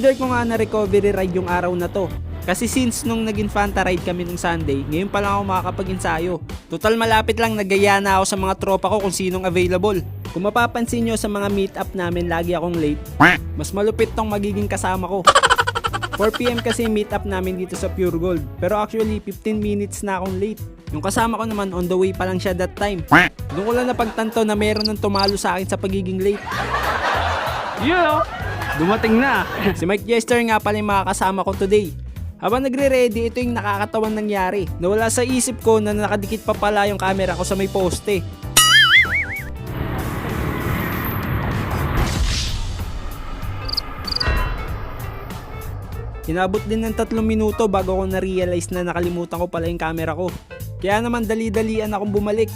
Consider ko nga na recovery ride yung araw na to. Kasi since nung naging Fanta ride kami nung Sunday, ngayon pa lang ako makakapag-ensayo. Total malapit lang, nagaya na ako sa mga tropa ko kung sinong available. Kung mapapansin nyo sa mga meet up namin, lagi akong late. Mas malupit tong magiging kasama ko. 4 PM kasi meet up namin dito sa Pure Gold. Pero actually 15 minutes na akong late. Yung kasama ko naman on the way pa lang siya that time. Doon ko lang napagtanto na meron ng tumalo sa akin sa pagiging late. Dumating na. Si Mike Jester nga pala yung makakasama ko today. Habang nagre-ready, ito yung nakakatawang nangyari. Nawala sa isip ko na nakadikit pa pala yung camera ko sa may poste. Inabot din ng 3 minuto bago ko na-realize na nakalimutan ko pala yung camera ko. Kaya naman dali-dalian akong bumalik.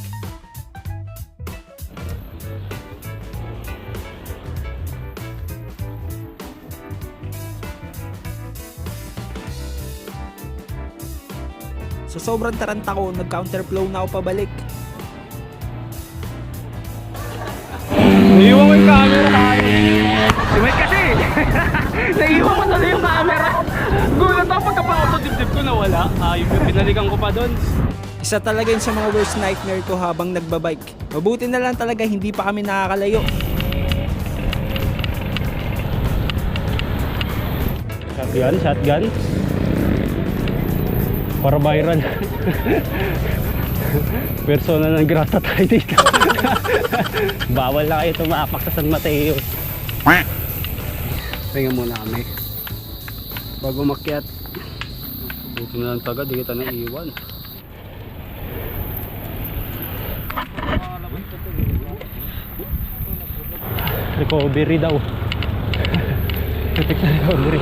So sobrang taranta ko, nag-counterflow na ako pabalik. Naiiwan ko yung camera tayo. Si Mike kasi. Naiiwan ko na yung camera. Gulat ako pagkapauto dibdib ko nawala. Yung pinalikan ko pa doon. Isa talaga yun sa mga worst nightmare ko habang nagbabike. Mabuti na lang talaga hindi pa kami nakakalayo. Shotgun. Para viral. Persona ng grata tayo dito. Bawal na kayo tumapak sa San Mateo. Tingnan muna kami bago makyat. Buti na lang taga, di kita naiiwan. Recovery daw. Titik na recovery.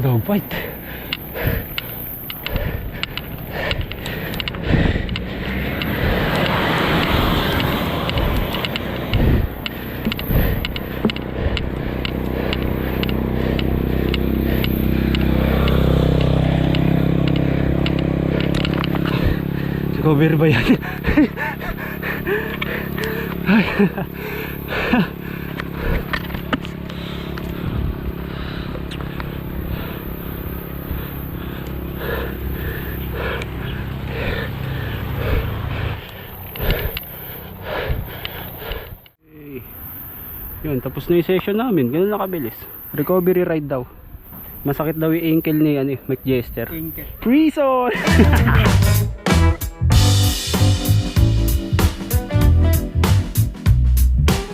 Dog fight. Recover ba yan? Yun, tapos na yung session namin. Ganun na kabilis. Recovery ride daw. Masakit daw yung ankle ni Mike Jester. Prison!